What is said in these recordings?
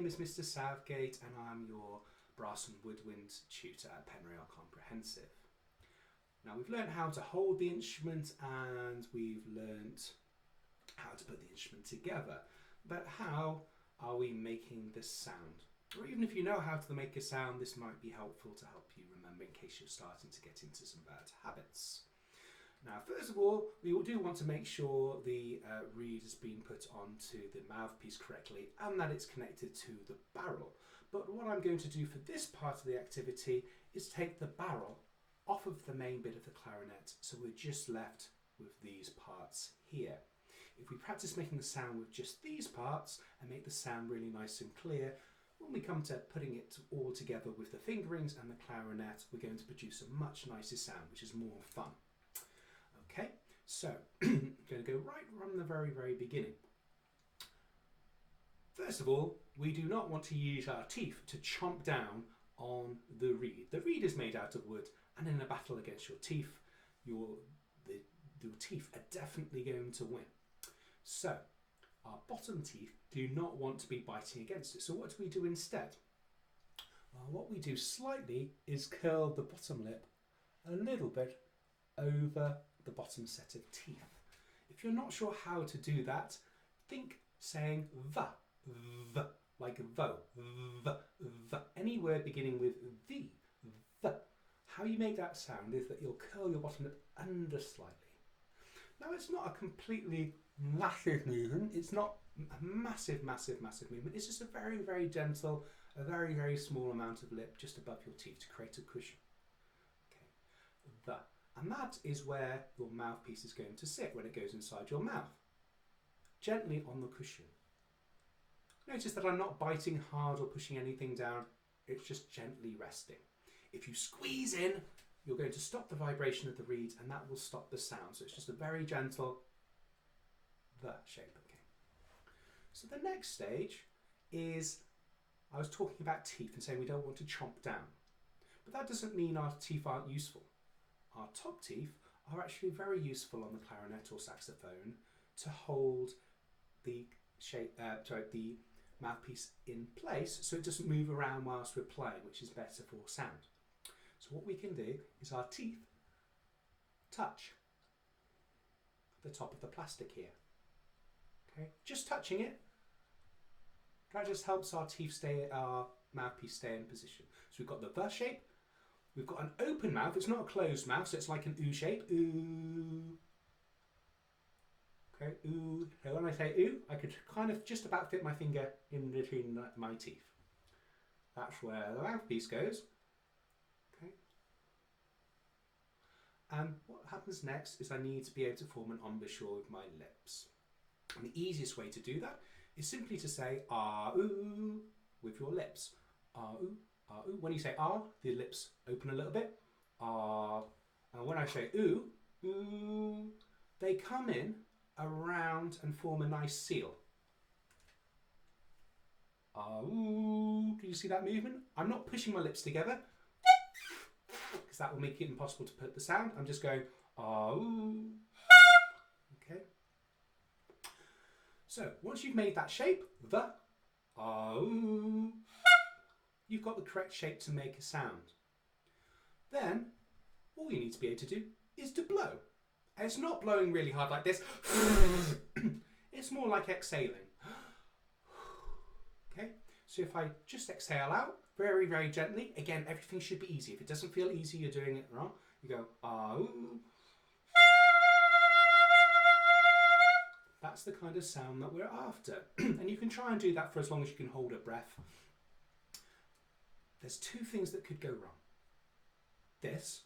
name is Mr. Southgate and I'm your brass and woodwind tutor at Penrail Comprehensive. Now we've learned how to hold the instrument and we've learnt how to put the instrument together, but how are we making this sound? Or even if you know how to make a sound, this might be helpful to help you remember in case you're starting to get into some bad habits. Now, first of all, we do want to make sure the reed has been put onto the mouthpiece correctly and that it's connected to the barrel. But what I'm going to do for this part of the activity is take the barrel off of the main bit of the clarinet, so we're just left with these parts here. If we practice making the sound with just these parts and make the sound really nice and clear, when we come to putting it all together with the fingerings and the clarinet, we're going to produce a much nicer sound, which is more fun. Okay, so I'm going to go right from the very, very beginning. First of all, we do not want to use our teeth to chomp down on the reed. The reed is made out of wood, and in a battle against your teeth, your teeth are definitely going to win. So, our bottom teeth do not want to be biting against it. So what do we do instead? Well, what we do slightly is curl the bottom lip a little bit over the bottom set of teeth. If you're not sure how to do that, think saying the, like vo, the. Any word beginning with the. How you make that sound is that you'll curl your bottom lip under slightly. Now it's not a completely massive movement, it's not a massive movement, it's just a very, very gentle, a very, very small amount of lip just above your teeth to create a cushion. Okay, and that is where your mouthpiece is going to sit when it goes inside your mouth. Gently on the cushion. Notice that I'm not biting hard or pushing anything down, it's just gently resting. If you squeeze in, you're going to stop the vibration of the reed and that will stop the sound. So it's just a very gentle the shape. Okay. So the next stage is, I was talking about teeth and saying we don't want to chomp down. But that doesn't mean our teeth aren't useful. Our top teeth are actually very useful on the clarinet or saxophone to hold the the mouthpiece in place so it doesn't move around whilst we're playing, which is better for sound. So what we can do is our teeth touch the top of the plastic here. Okay, just touching it. That just helps our mouthpiece stay in position. So we've got the V shape. We've got an open mouth. It's not a closed mouth, so it's like an oo shape. Ooh. Okay, ooh. So when I say ooh, I could kind of just about fit my finger in between my teeth. That's where the mouthpiece goes. Okay. And what happens next is I need to be able to form an embouchure with my lips. And the easiest way to do that is simply to say ah ooh with your lips. Ah ooh, ah ooh. When you say ah, the lips open a little bit. Ah. And when I say ooh, ooh, they come in around and form a nice seal. Ah ooh. Do you see that movement? I'm not pushing my lips together because that will make it impossible to put the sound. I'm just going ah ooh. Okay. So once you've made that shape, the ah ooh, you've got the correct shape to make a sound. Then all you need to be able to do is to blow. And it's not blowing really hard like this. It's more like exhaling. Okay, so if I just exhale out very, very gently, again, everything should be easy. If it doesn't feel easy, you're doing it wrong. You go, ah, ooh. That's the kind of sound that we're after. And you can try and do that for as long as you can hold a breath. There's two things that could go wrong. This.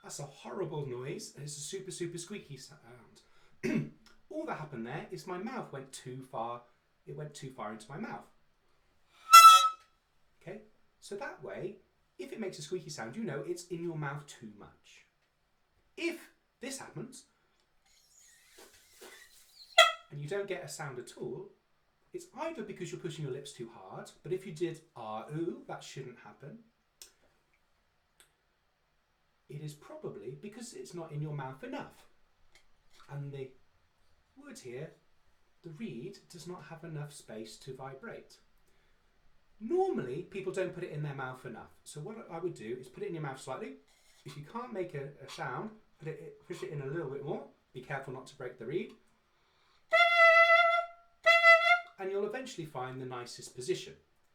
That's a horrible noise, and it's a super, super squeaky sound. All that happened there is my mouth went too far. It went too far into my mouth. Okay, so that way, if it makes a squeaky sound, you know it's in your mouth too much. If this happens, and you don't get a sound at all, it's either because you're pushing your lips too hard, but if you did ah, ooh, that shouldn't happen. It is probably because it's not in your mouth enough. And the wood here, the reed, does not have enough space to vibrate. Normally, people don't put it in their mouth enough. So what I would do is put it in your mouth slightly. If you can't make a sound, push it in a little bit more. Be careful not to break the reed. And you'll eventually find the nicest position.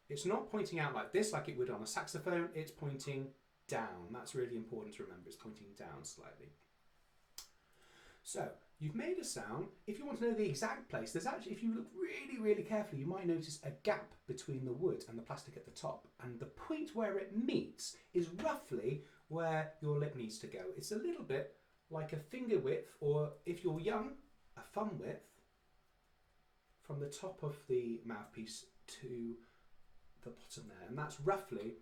It's not pointing out like this, like it would on a saxophone. It's pointing down. That's really important to remember. It's pointing down slightly. So you've made a sound. If you want to know the exact place, there's actually, if you look really, really carefully, you might notice a gap between the wood and the plastic at the top. And the point where it meets is roughly where your lip needs to go. It's a little bit like a finger width, or if you're young, a thumb width, from the top of the mouthpiece to the bottom there. And that's roughly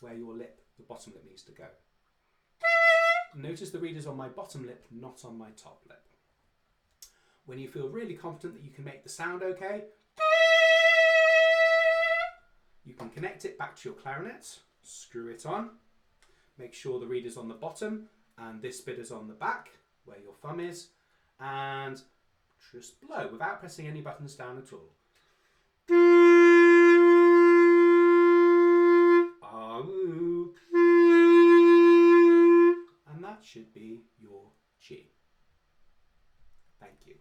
where your lip, the bottom lip, needs to go. Notice the reed is on my bottom lip, not on my top lip. When you feel really confident that you can make the sound okay, you can connect it back to your clarinet, screw it on, make sure the reed is on the bottom and this bit is on the back where your thumb is, and just blow without pressing any buttons down at all. And that should be your G. Thank you.